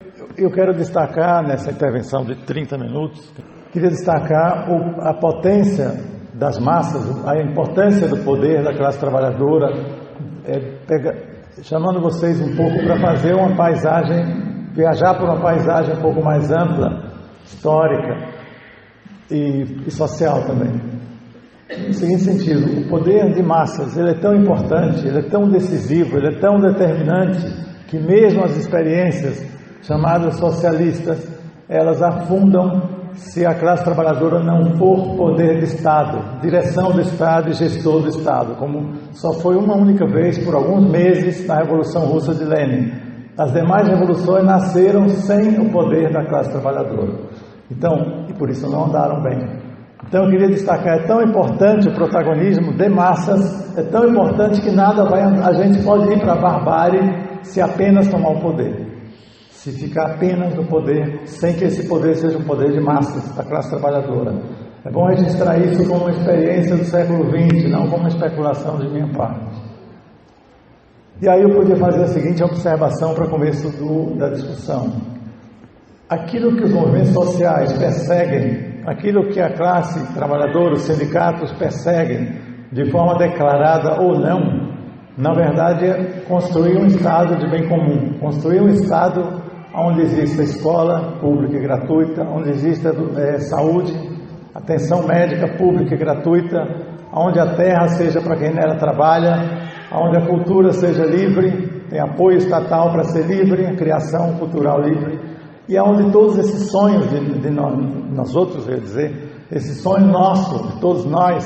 Eu quero destacar nessa intervenção de 30 minutos, queria destacar a potência das massas, a importância do poder da classe trabalhadora, chamando vocês um pouco para fazer uma paisagem, viajar por uma paisagem um pouco mais ampla, histórica e social também. No seguinte sentido, o poder de massas, ele é tão importante, ele é tão decisivo, ele é tão determinante, que mesmo as experiências chamadas socialistas, elas afundam se a classe trabalhadora não for poder de Estado, direção do Estado e gestor do Estado, como só foi uma única vez, por alguns meses, na Revolução Russa de Lenin. As demais revoluções nasceram sem o poder da classe trabalhadora. Então, e por isso não andaram bem. Então eu queria destacar, é tão importante o protagonismo de massas, é tão importante que a gente pode ir para a barbárie se apenas tomar o poder. Se ficar apenas no poder, sem que esse poder seja um poder de massas, da classe trabalhadora. É bom registrar isso como uma experiência do século XX, não como uma especulação de minha parte. E aí eu podia fazer a seguinte observação para começo da discussão. Aquilo que os movimentos sociais perseguem, aquilo que a classe trabalhadora, os sindicatos perseguem, de forma declarada ou não, na verdade é construir um estado de bem comum, construir um estado onde exista escola pública e gratuita, onde exista saúde, atenção médica pública e gratuita, onde a terra seja para quem nela trabalha, onde a cultura seja livre, tem apoio estatal para ser livre, a criação cultural livre, e onde todos esses sonhos de nós outros, eu ia dizer, esse sonho nosso, de todos nós,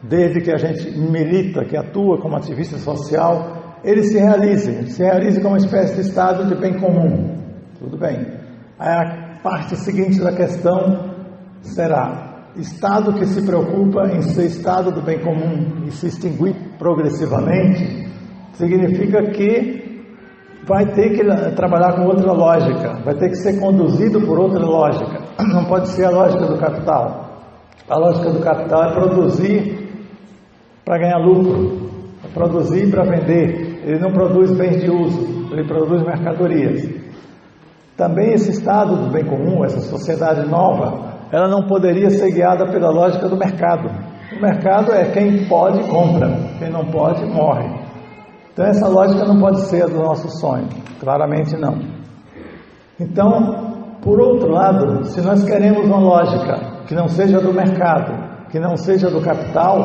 desde que a gente milita, que atua como ativista social, ele se realize como uma espécie de estado de bem comum. Tudo bem. A parte seguinte da questão será: Estado que se preocupa em ser Estado do bem comum e se extinguir progressivamente, significa que vai ter que trabalhar com outra lógica, vai ter que ser conduzido por outra lógica. Não pode ser a lógica do capital. A lógica do capital é produzir para ganhar lucro, é produzir para vender. Ele não produz bens de uso, ele produz mercadorias. Também esse estado do bem comum, essa sociedade nova, ela não poderia ser guiada pela lógica do mercado. O mercado é quem pode compra, quem não pode morre. Então essa lógica não pode ser a do nosso sonho, claramente não. Então, por outro lado, se nós queremos uma lógica que não seja do mercado, que não seja do capital,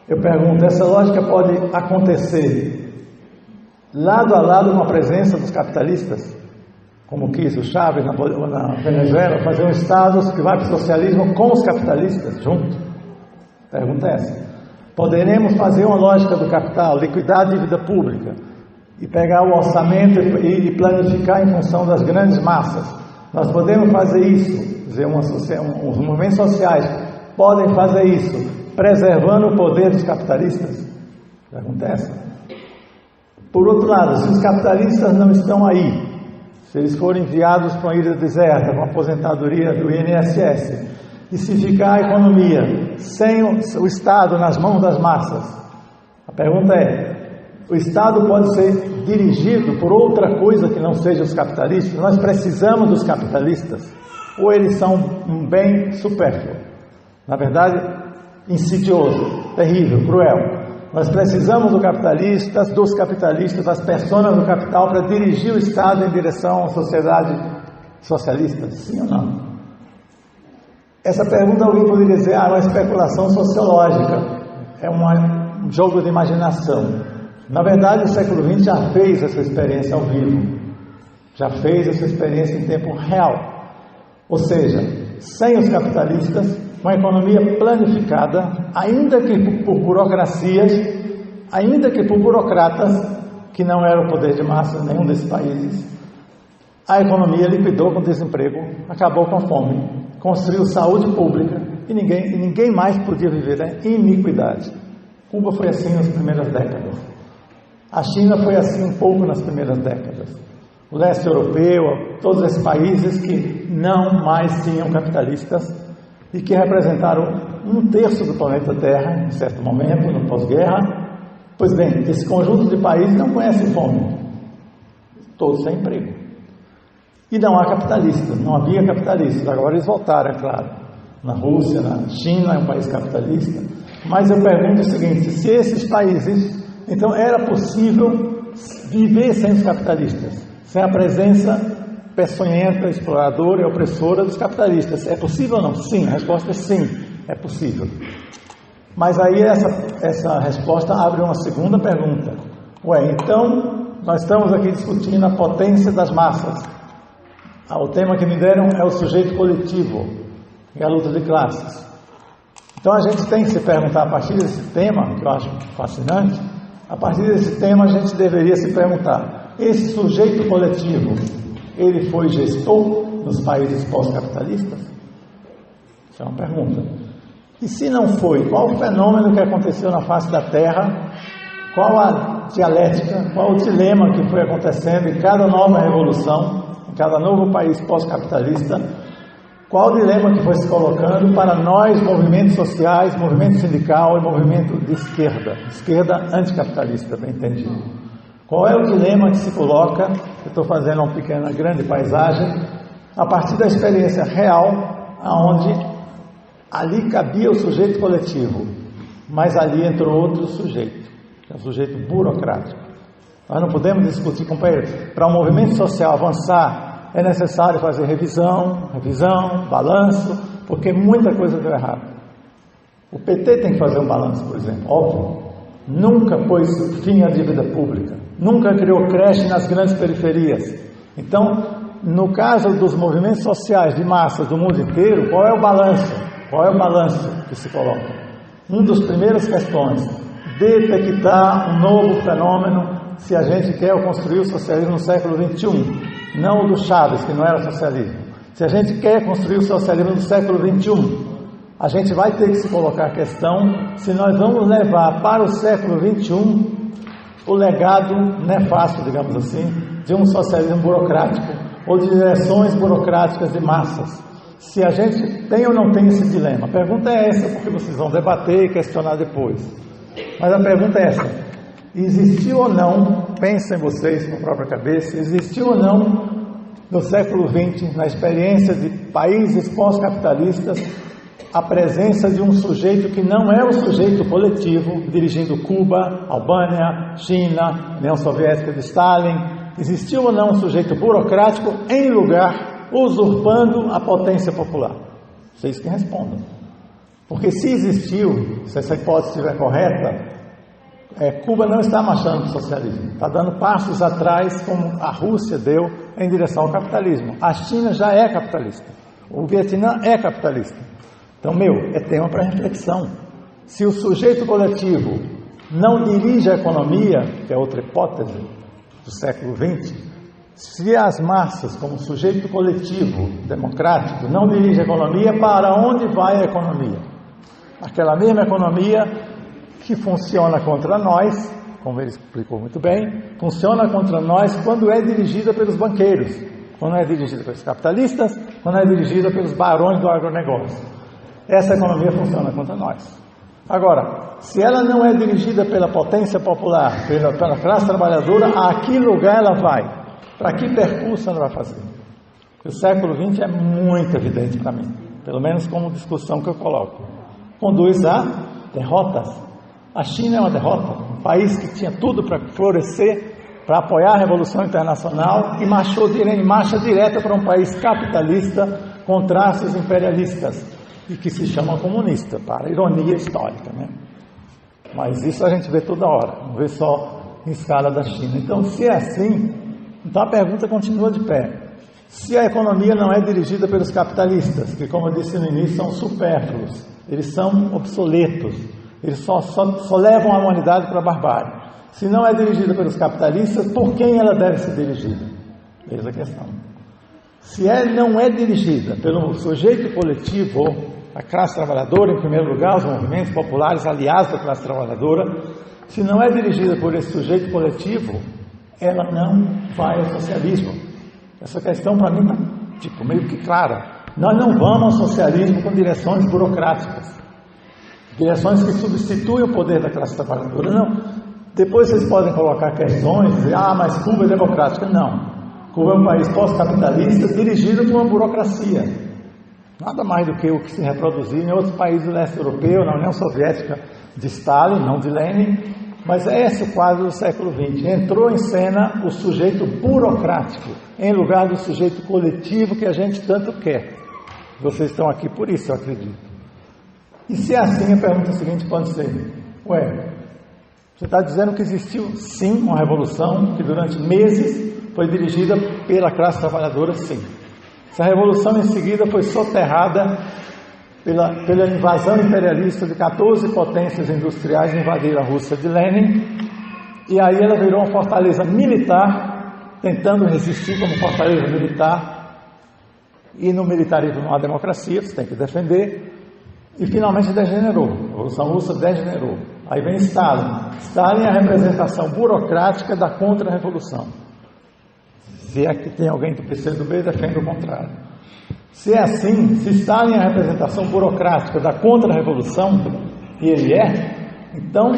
eu pergunto, essa lógica pode acontecer lado a lado com a presença dos capitalistas? Como quis o Chávez na Venezuela, fazer um Estado que vai para o socialismo com os capitalistas junto? Pergunta é essa. Poderemos fazer uma lógica do capital, liquidar a dívida pública e pegar o orçamento e planificar em função das grandes massas. Nós podemos fazer isso, quer dizer, os movimentos sociais podem fazer isso, preservando o poder dos capitalistas? Pergunta é essa. Por outro lado, se os capitalistas não estão aí, se eles forem enviados para uma ilha deserta, com a aposentadoria do INSS, e se ficar a economia sem o Estado nas mãos das massas, a pergunta é: o Estado pode ser dirigido por outra coisa que não seja os capitalistas? Nós precisamos dos capitalistas? Ou eles são um bem supérfluo? Na verdade, insidioso, terrível, cruel. Nós precisamos dos capitalistas, das personas do capital para dirigir o Estado em direção a uma sociedade socialista? Sim ou não? Essa pergunta alguém poderia dizer, é uma especulação sociológica, é um jogo de imaginação. Na verdade, o século XX já fez essa experiência ao vivo, já fez essa experiência em tempo real. Ou seja, sem os capitalistas, uma economia planificada, ainda que por burocracias, ainda que por burocratas, que não era o poder de massa em nenhum desses países, a economia liquidou com o desemprego, acabou com a fome, construiu saúde pública e ninguém mais podia viver em iniquidade. Cuba foi assim nas primeiras décadas. A China foi assim um pouco nas primeiras décadas. O leste europeu, todos esses países que não mais tinham capitalistas, e que representaram 1/3 do planeta Terra, em certo momento, no pós-guerra. Pois bem, esse conjunto de países não conhece fome, todos sem emprego. E não há capitalistas, não havia capitalistas. Agora eles voltaram, é claro. Na Rússia, na China, é um país capitalista. Mas eu pergunto o seguinte, se esses países, então era possível viver sem os capitalistas, sem a presença peçonhenta, exploradora e opressora dos capitalistas. É possível ou não? Sim, a resposta é sim, é possível. Mas aí essa resposta abre uma segunda pergunta. Então nós estamos aqui discutindo a potência das massas. O tema que me deram é o sujeito coletivo e a luta de classes. Então a gente tem que se perguntar, a partir desse tema, que eu acho fascinante, a partir desse tema a gente deveria se perguntar, esse sujeito coletivo, ele foi gestor nos países pós-capitalistas? Isso é uma pergunta. E se não foi, qual o fenômeno que aconteceu na face da Terra? Qual a dialética, qual o dilema que foi acontecendo em cada nova revolução, em cada novo país pós-capitalista? Qual o dilema que foi se colocando para nós, movimentos sociais, movimento sindical e movimento de esquerda anticapitalista, bem entendido? Qual é o dilema que se coloca? Eu estou fazendo uma pequena, grande paisagem, a partir da experiência real, aonde ali cabia o sujeito coletivo, mas ali entrou outro sujeito, que é o sujeito burocrático. Nós não podemos discutir, companheiros, para o movimento social avançar, é necessário fazer revisão, balanço, porque muita coisa deu errado. O PT tem que fazer um balanço, por exemplo, óbvio. Nunca pôs fim à dívida pública, nunca criou creche nas grandes periferias. Então, no caso dos movimentos sociais de massas do mundo inteiro, qual é o balanço? Qual é o balanço que se coloca? Uma das primeiras questões, detectar um novo fenômeno, se a gente quer construir o socialismo no século XXI. Não o do Chaves, que não era socialismo. Se a gente quer construir o socialismo no século XXI, a gente vai ter que se colocar a questão se nós vamos levar para o século XXI o legado nefasto, digamos assim, de um socialismo burocrático ou de direções burocráticas de massas. Se a gente tem ou não tem esse dilema. A pergunta é essa, porque vocês vão debater e questionar depois. Mas a pergunta é essa. Existiu ou não, pensem vocês com a própria cabeça, existiu ou não no século XX, na experiência de países pós-capitalistas, a presença de um sujeito que não é o sujeito coletivo, dirigindo Cuba, Albânia, China, União Soviética de Stalin? Existiu ou não um sujeito burocrático em lugar, usurpando a potência popular? Vocês que respondam. Porque se existiu, se essa hipótese estiver correta, Cuba não está marchando para o socialismo, está dando passos atrás, como a Rússia deu, em direção ao capitalismo. A China já é capitalista, o Vietnã é capitalista. Então, é tema para reflexão. Se o sujeito coletivo não dirige a economia, que é outra hipótese do século XX, se as massas, como sujeito coletivo democrático, não dirigem a economia, para onde vai a economia? Aquela mesma economia que funciona contra nós, como ele explicou muito bem, funciona contra nós quando é dirigida pelos banqueiros, quando é dirigida pelos capitalistas, quando é dirigida pelos barões do agronegócio. Essa economia funciona contra nós. Agora, se ela não é dirigida pela potência popular, pela classe trabalhadora, a que lugar ela vai? Para que percurso ela vai fazer? O século XX é muito evidente para mim, pelo menos como discussão que eu coloco. Conduz a derrotas. A China é uma derrota, um país que tinha tudo para florescer, para apoiar a Revolução Internacional e marcha direta para um país capitalista com traços imperialistas e que se chama comunista, para ironia histórica, né? Mas isso a gente vê toda hora, não vê só em escala da China. Então, se é assim, então a pergunta continua de pé. Se a economia não é dirigida pelos capitalistas, que, como eu disse no início, são supérfluos, eles são obsoletos, eles só levam a humanidade para a barbárie. Se não é dirigida pelos capitalistas, por quem ela deve ser dirigida? Eis a questão. Se não é dirigida pelo sujeito coletivo, a classe trabalhadora, em primeiro lugar, os movimentos populares aliados da classe trabalhadora, se não é dirigida por esse sujeito coletivo, ela não vai ao socialismo. Essa questão para mim está meio que clara. Nós não vamos ao socialismo com direções burocráticas, direções que substituem o poder da classe trabalhadora. Não. Depois vocês podem colocar questões, dizer, mas Cuba é democrática. Não. Cuba é um país pós-capitalista dirigido por uma burocracia. Nada mais do que o que se reproduzia em outros países do leste europeu, na União Soviética de Stalin, não de Lenin, mas é esse o quadro do século XX. Entrou em cena o sujeito burocrático, em lugar do sujeito coletivo que a gente tanto quer. Vocês estão aqui por isso, eu acredito. E se é assim, a pergunta seguinte pode ser: você está dizendo que existiu sim uma revolução que durante meses foi dirigida pela classe trabalhadora, sim. Essa revolução em seguida foi soterrada pela invasão imperialista de 14 potências industriais que invadiram a Rússia de Lenin, e aí ela virou uma fortaleza militar, tentando resistir como fortaleza militar, e no militarismo não há democracia, você tem que defender, e finalmente degenerou. A Revolução Russa degenerou. Aí vem Stalin. Stalin é a representação burocrática da contra-revolução. Se é que tem alguém do PCdoB, defende o contrário. Se é assim, se Stalin é a representação burocrática da contra-revolução, e ele é, então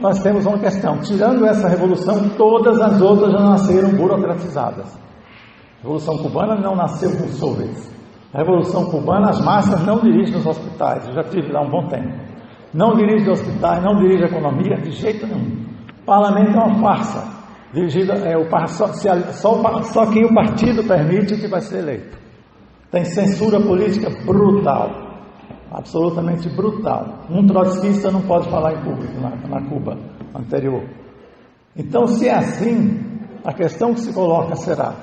nós temos uma questão. Tirando essa revolução, todas as outras já nasceram burocratizadas. A Revolução Cubana não nasceu com os soviets. A Revolução Cubana, as massas não dirigem os hospitais. Eu já estive lá um bom tempo. Não dirige hospitais, não dirige a economia, de jeito nenhum. O parlamento é uma farsa. Dirigida, só quem o partido permite que vai ser eleito. Tem censura política brutal, absolutamente brutal. Um trotskista não pode falar em público na Cuba anterior. Então, se é assim, a questão que se coloca será: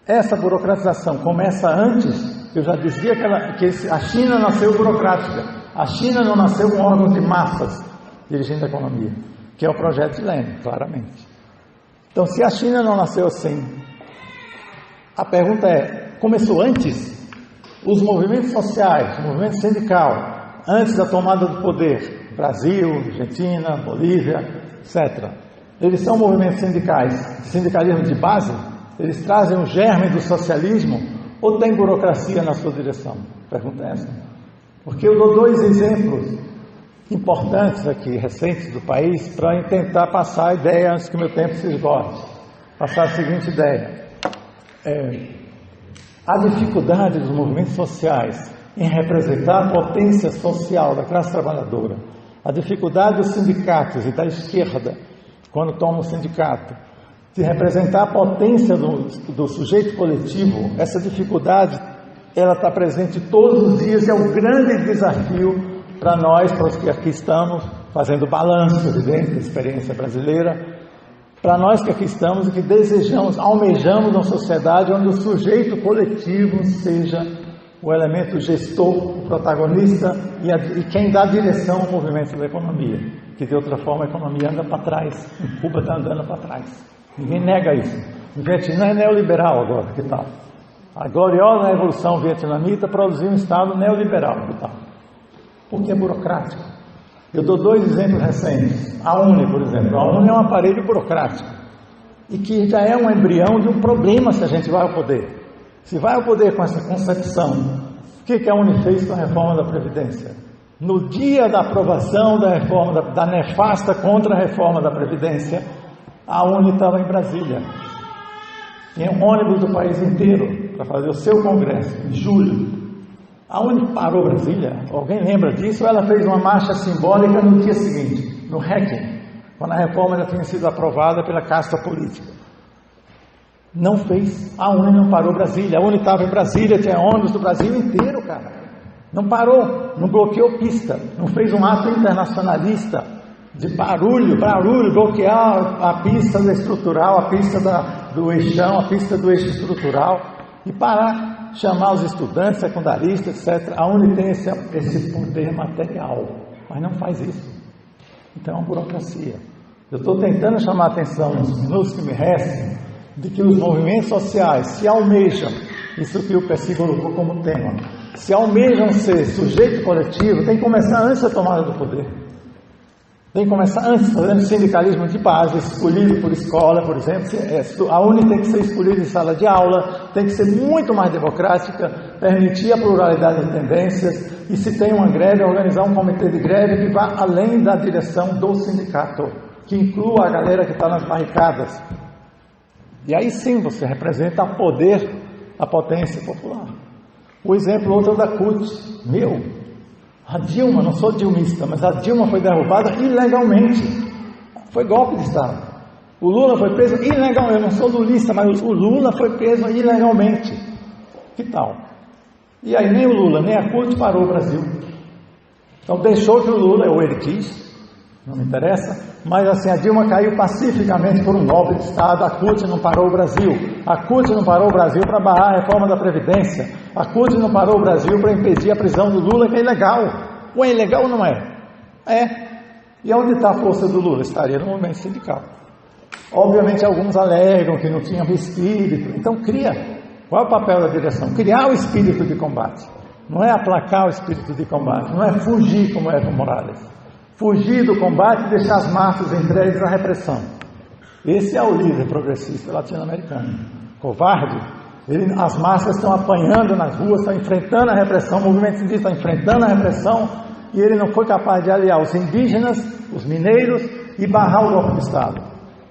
essa burocratização começa antes? Eu já dizia que a China nasceu burocrática. A China não nasceu com um órgão de massas dirigindo a economia, que é o projeto de Lenin, claramente. Então, se a China não nasceu assim, a pergunta é: começou antes? Os movimentos sociais, o movimento sindical, antes da tomada do poder, Brasil, Argentina, Bolívia, etc., eles são movimentos sindicais, sindicalismo de base? Eles trazem o germe do socialismo ou tem burocracia na sua direção? Pergunta essa. Porque eu dou dois exemplos importantes aqui, recentes do país, para tentar passar a ideia antes que o meu tempo se esgote. Passar a seguinte ideia. A dificuldade dos movimentos sociais em representar a potência social da classe trabalhadora, a dificuldade dos sindicatos e da esquerda, quando toma o sindicato, de representar a potência do sujeito coletivo, essa dificuldade, ela está presente todos os dias, é um grande desafio para nós, para os que aqui estamos, fazendo balanço, evidente, da experiência brasileira, para nós que aqui estamos e que desejamos, almejamos uma sociedade onde o sujeito coletivo seja o elemento gestor, o protagonista e quem dá direção ao movimento da economia, que de outra forma a economia anda para trás, em Cuba está andando para trás, ninguém nega isso. O Vietnã é neoliberal agora, que tal? A gloriosa revolução vietnamita produziu um Estado neoliberal, que tal? Porque é burocrático. Eu dou dois exemplos recentes. A UNE, por exemplo. A UNE é um aparelho burocrático e que já é um embrião de um problema se a gente vai ao poder. Se vai ao poder com essa concepção, o que a UNE fez com a reforma da Previdência? No dia da aprovação da reforma, da nefasta contra-reforma da Previdência, a UNE estava em Brasília. Tinha um ônibus do país inteiro para fazer o seu congresso, em julho. A UNE parou Brasília? Alguém lembra disso? Ela fez uma marcha simbólica no dia seguinte, no Requiem, quando a reforma já tinha sido aprovada pela casta política. Não fez. A UNE não parou Brasília. A UNE estava em Brasília, tinha ônibus do Brasil inteiro, cara. Não parou, não bloqueou pista, não fez um ato internacionalista de barulho, bloquear a pista estrutural, a pista do eixão, a pista do eixo estrutural e parar, chamar os estudantes, secundaristas, etc. A UNE tem esse poder material, mas não faz isso. Então é uma burocracia. Eu estou tentando chamar a atenção nos minutos que me restam de que os movimentos sociais se almejam, isso que o Percy colocou como tema, se almejam ser sujeito coletivo, tem que começar antes da tomada do poder. Tem que começar antes, fazendo sindicalismo de base, escolhido por escola, por exemplo. A UNE tem que ser escolhida em sala de aula, tem que ser muito mais democrática, permitir a pluralidade de tendências, e se tem uma greve, organizar um comitê de greve que vá além da direção do sindicato, que inclua a galera que está nas barricadas. E aí sim você representa a poder, a potência popular. O exemplo outro é da CUT. A Dilma, não sou dilmista, mas a Dilma foi derrubada ilegalmente. Foi golpe de Estado. O Lula foi preso ilegalmente. Eu não sou lulista, mas o Lula foi preso ilegalmente. Que tal? E aí nem o Lula, nem a CUT parou o Brasil. Então deixou que o Lula, ou ele quis, não me interessa, mas assim, a Dilma caiu pacificamente por um golpe de Estado. A CUT não parou o Brasil. A CUT não parou o Brasil para barrar a reforma da Previdência. A CUT não parou o Brasil para impedir a prisão do Lula, que é ilegal. Ou é ilegal ou não é? É. E onde está a força do Lula? Estaria no movimento sindical. Obviamente alguns alegam que não tinha espírito. Então cria. Qual é o papel da direção? Criar o espírito de combate. Não é aplacar o espírito de combate. Não é fugir como Evo Morales. Fugir do combate e deixar as massas entregues à repressão. Esse é o líder progressista latino-americano. Covarde. As massas estão apanhando nas ruas, estão enfrentando a repressão, o movimento sindicalista está enfrentando a repressão, e ele não foi capaz de aliar os indígenas, os mineiros, e barrar o golpe de Estado.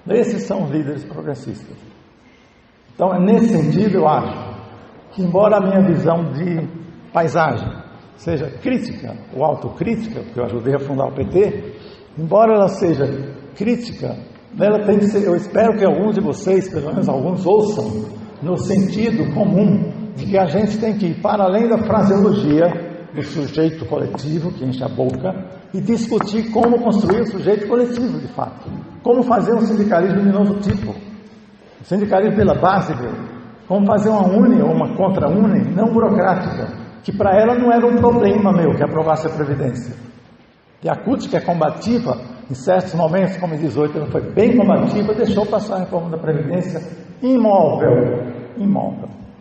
Esses são os líderes progressistas. Então, nesse sentido, eu acho que, embora a minha visão de paisagem seja crítica, ou autocrítica, porque eu ajudei a fundar o PT, embora ela seja crítica, ela tem que ser, eu espero que alguns de vocês, pelo menos alguns, ouçam no sentido comum de que a gente tem que ir para além da fraseologia do sujeito coletivo, que enche a boca, e discutir como construir o sujeito coletivo, de fato. Como fazer um sindicalismo de novo tipo. O sindicalismo pela base, como fazer uma uni ou uma contra-uni não burocrática, que para ela não era um problema que aprovasse a Previdência. E a CUT, que é combativa, em certos momentos, como em 18, ela foi bem combativa, deixou passar a reforma da Previdência imóvel.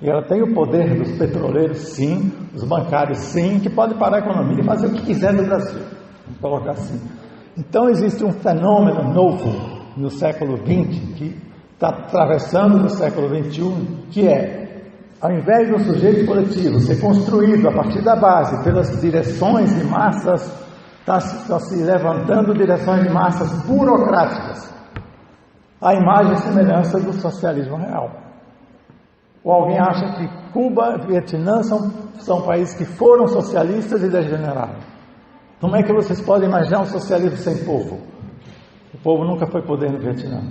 E ela tem o poder dos petroleiros, sim, dos bancários, sim, que pode parar a economia e fazer o que quiser no Brasil. Vamos colocar assim. Então existe um fenômeno novo no século XX, que está atravessando no século XXI, que é, ao invés do sujeito coletivo ser construído a partir da base pelas direções de massas, está se levantando direções de massas burocráticas, a imagem e semelhança do socialismo real. Ou alguém acha que Cuba e Vietnã são países que foram socialistas e degeneraram? Como é que vocês podem imaginar um socialismo sem povo? O povo nunca foi poder no Vietnã.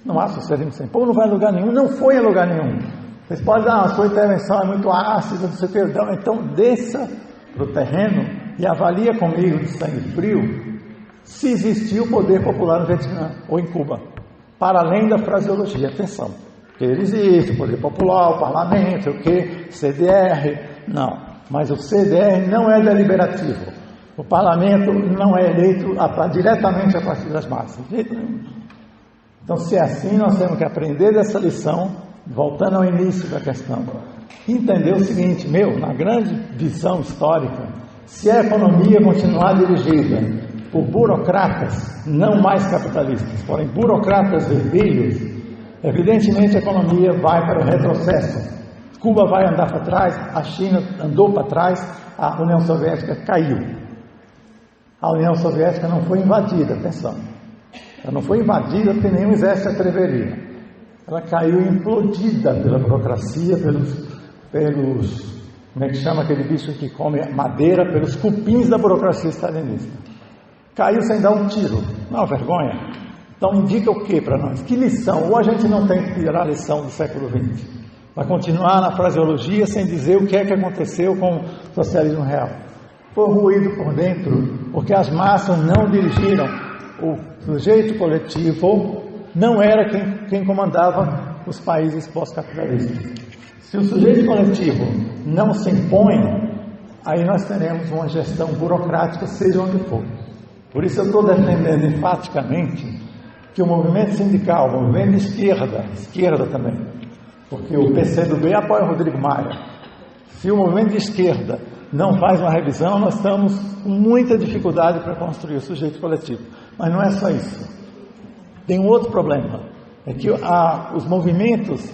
Não há socialismo sem povo, não vai a lugar nenhum, não foi a lugar nenhum. Vocês podem dar, a sua intervenção é muito ácida, não sei o que, então desça para o terreno e avalia comigo de sangue frio se existiu poder popular no Vietnã ou em Cuba, para além da fraseologia. Atenção, porque ele existe, o poder popular, o parlamento, o que, CDR, não, mas o CDR não é deliberativo, o parlamento não é eleito diretamente a partir das massas, de jeito nenhum. Então, se é assim, nós temos que aprender dessa lição, voltando ao início da questão, entender o seguinte, na grande visão histórica, se a economia continuar dirigida por burocratas, não mais capitalistas, porém burocratas vermelhos, evidentemente a economia vai para o retrocesso. Cuba vai andar para trás, a China andou para trás, a União Soviética caiu. A União Soviética não foi invadida, atenção. Ela não foi invadida porque nenhum exército atreveria. Ela caiu implodida pela burocracia, pelos como é que chama aquele bicho que come madeira, pelos cupins da burocracia stalinista. Caiu sem dar um tiro. Não, vergonha. Então indica o que para nós? Que lição? Ou a gente não tem que tirar a lição do século XX, vai continuar na fraseologia sem dizer o que é que aconteceu com o socialismo real. Foi ruído por dentro, porque as massas não dirigiram. O sujeito coletivo não era quem comandava os países pós-capitalistas. Se o sujeito coletivo não se impõe, aí nós teremos uma gestão burocrática, seja onde for. Por isso eu estou defendendo enfaticamente que o movimento sindical, o movimento de esquerda também, porque o PCdoB apoia o Rodrigo Maia. Se o movimento de esquerda não faz uma revisão, nós estamos com muita dificuldade para construir o sujeito coletivo. Mas não é só isso. Tem um outro problema, é que os movimentos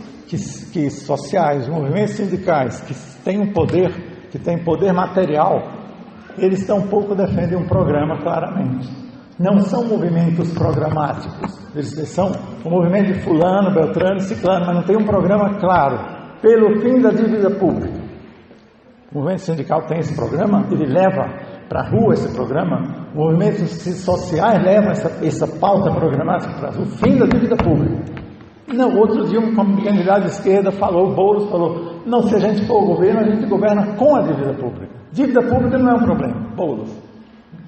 sociais, os movimentos sindicais que têm poder material, eles tampouco defendem um programa claramente. Não são movimentos programáticos. Eles são o movimento de fulano, beltrano, ciclano, mas não tem um programa claro pelo fim da dívida pública. O movimento sindical tem esse programa, ele leva para a rua esse programa. Movimentos sociais levam essa pauta programática para o fim da dívida pública. Não, outro dia um candidato de esquerda falou, Boulos falou, não, se a gente for o governo, a gente governa com a dívida pública. Dívida pública não é um problema, Boulos,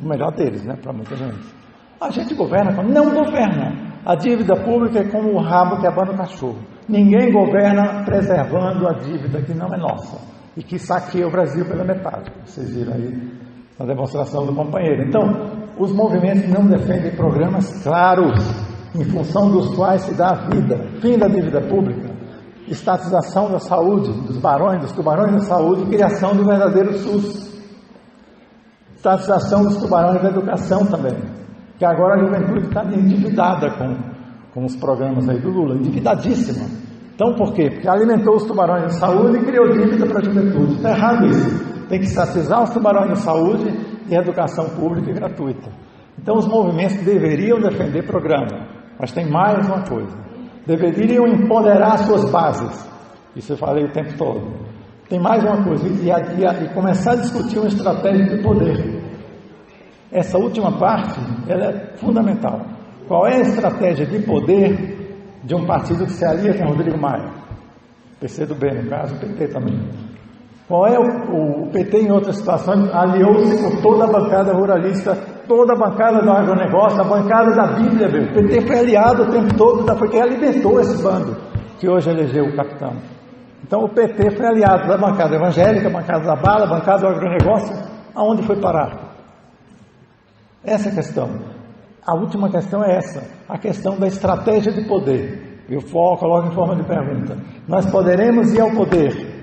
o melhor deles, né, para muita gente. A gente governa com... Não governa. A dívida pública é como o rabo que abana o cachorro. Ninguém governa preservando a dívida que não é nossa e que saqueia o Brasil pela metade. Vocês viram aí na demonstração do companheiro. Então, os movimentos não defendem programas claros, em função dos quais se dá a vida. Fim da dívida pública, estatização da saúde, dos barões, dos tubarões da saúde, e criação do verdadeiro SUS. Estatização dos tubarões da educação também, que agora a juventude está endividada com os programas aí do Lula, endividadíssima. Então por quê? Porque alimentou os tubarões da saúde e criou dívida para a juventude. Está errado isso. Tem que estatizar os tubarões da saúde e a educação pública e gratuita. Então os movimentos deveriam defender programa, mas tem mais uma coisa. Deveriam empoderar suas bases. Isso eu falei o tempo todo. Tem mais uma coisa, e começar a discutir uma estratégia de poder. Essa última parte, ela é fundamental. Qual é a estratégia de poder de um partido que se alia com Rodrigo Maia? PCdoB, no caso, o PT também. Qual é o PT em outras situações? Aliou-se com toda a bancada ruralista, toda a bancada do agronegócio, a bancada da Bíblia, viu? O PT foi aliado o tempo todo, porque alimentou esse bando que hoje elegeu o capitão. Então o PT foi aliado da bancada evangélica, bancada da bala, bancada do agronegócio. Aonde foi parar? Essa é a questão. A última questão é essa, a questão da estratégia de poder. Eu coloco em forma de pergunta. Nós poderemos ir ao poder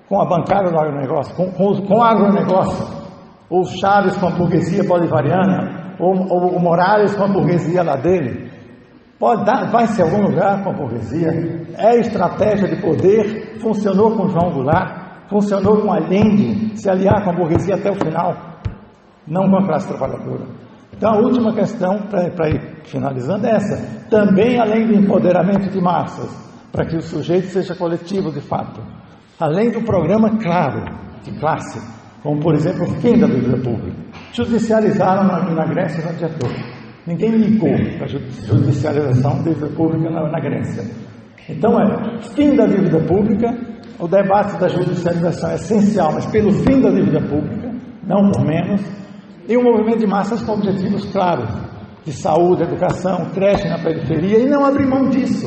com a bancada do agronegócio, com o agronegócio, ou Chaves com a burguesia bolivariana, ou o Morales com a burguesia lá dele? Vai-se a algum lugar com a burguesia? É estratégia de poder, funcionou com João Goulart, funcionou com Allende, se aliar com a burguesia até o final, não com a classe trabalhadora. Então a última questão, para ir finalizando, é essa. Também além do empoderamento de massas, para que o sujeito seja coletivo de fato, além do programa claro, de classe, como por exemplo o fim da dívida pública. Judicializaram na Grécia no dia todo. Ninguém ligou para a judicialização da dívida pública na Grécia. Então fim da dívida pública, o debate da judicialização é essencial, mas pelo fim da dívida pública, não por menos, e um movimento de massas com objetivos claros, de saúde, educação, creche na periferia, e não abrir mão disso,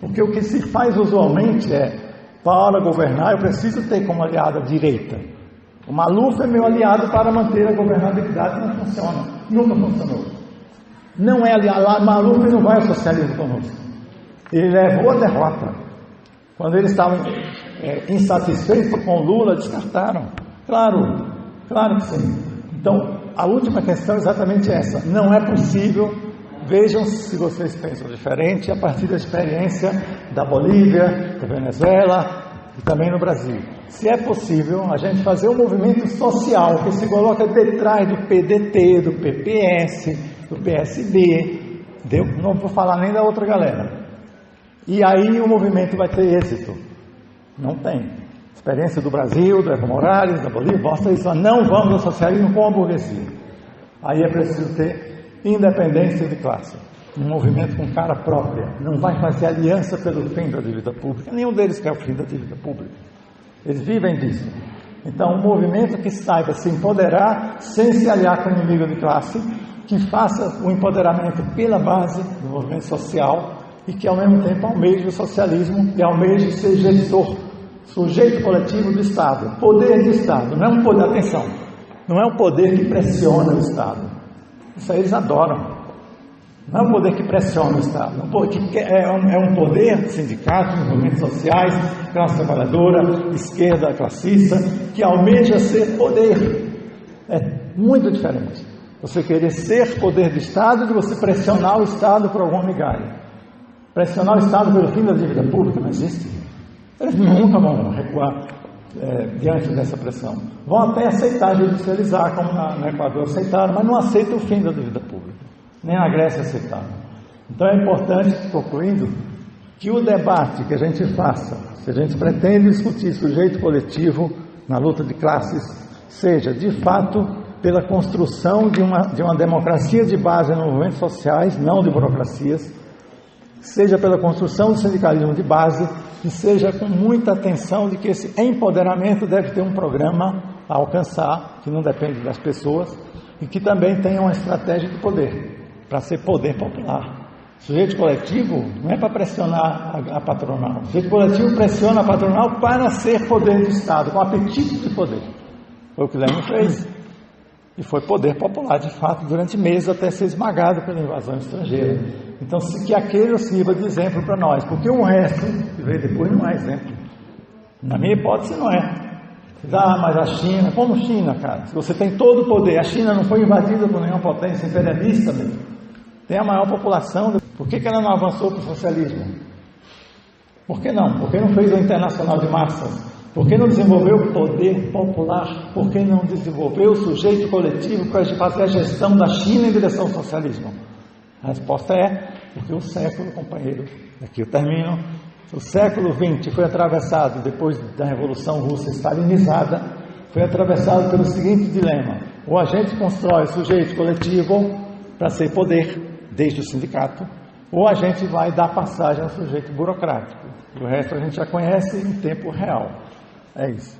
porque o que se faz usualmente é, para governar eu preciso ter como aliado a direita. O Maluf é meu aliado para manter a governabilidade, não funciona, nunca funcionou. Não é aliado, Maluf não vai ao socialismo conosco. Ele levou a derrota. Quando eles estavam insatisfeitos com o Lula, descartaram. Claro que sim. Então, a última questão é exatamente essa. Não é possível, vejam se vocês pensam diferente, a partir da experiência da Bolívia, da Venezuela e também no Brasil. Se é possível a gente fazer um movimento social que se coloca detrás do PDT, do PPS, do PSB, não vou falar nem da outra galera. E aí o movimento vai ter êxito. Não tem. Experiência do Brasil, do Evo Morales, da Bolívia, mostra isso. Não vamos ao socialismo com a burguesia. Aí é preciso ter independência de classe. Um movimento com cara própria. Não vai fazer aliança pelo fim da dívida pública. Nenhum deles quer o fim da dívida pública. Eles vivem disso. Então, um movimento que saiba se empoderar sem se aliar com o inimigo de classe, que faça o empoderamento pela base do movimento social e que, ao mesmo tempo, almeje o socialismo e almeje ser gestor, sujeito coletivo do Estado, poder do Estado. Não é um poder, atenção, não é um poder que pressiona o Estado. Isso aí eles adoram. Não é um poder que pressiona o Estado, é um poder, sindicatos, movimentos sociais, classe trabalhadora, esquerda, classista, que almeja ser poder. É muito diferente. Você querer ser poder do Estado de você pressionar o Estado por alguma migalha. Pressionar o Estado pelo fim da dívida pública não existe. Eles nunca vão recuar diante dessa pressão. Vão até aceitar judicializar, como no Equador aceitaram, mas não aceitam o fim da dívida pública. Nem na Grécia aceitavam. Então é importante, concluindo, que o debate que a gente faça, se a gente pretende discutir sujeito coletivo na luta de classes, seja de fato pela construção de uma democracia de base nos movimentos sociais, não de burocracias, seja pela construção do sindicalismo de base, e seja com muita atenção de que esse empoderamento deve ter um programa a alcançar, que não depende das pessoas, e que também tenha uma estratégia de poder, para ser poder popular. Sujeito coletivo não é para pressionar a patronal. O sujeito coletivo pressiona a patronal para ser poder de Estado, com apetite de poder. Foi o que Lenin fez. E foi poder popular, de fato, durante meses, até ser esmagado pela invasão estrangeira. Então, que aquele sirva de exemplo para nós, porque o resto, que veio depois, não é exemplo. Na minha hipótese, não é. Mas a China, como China, cara? Se você tem todo o poder, a China não foi invadida por nenhuma potência imperialista mesmo. Tem a maior população, por que ela não avançou para o socialismo? Por que não? Por que não fez o internacional de massas? Por que não desenvolveu o poder popular? Por que não desenvolveu o sujeito coletivo para fazer a gestão da China em direção ao socialismo? A resposta é, porque o século, companheiro, aqui eu termino, o século XX foi atravessado, depois da Revolução Russa stalinizada, foi atravessado pelo seguinte dilema: ou a gente constrói o sujeito coletivo para ser poder, desde o sindicato, ou a gente vai dar passagem ao sujeito burocrático. O resto a gente já conhece em tempo real. É isso.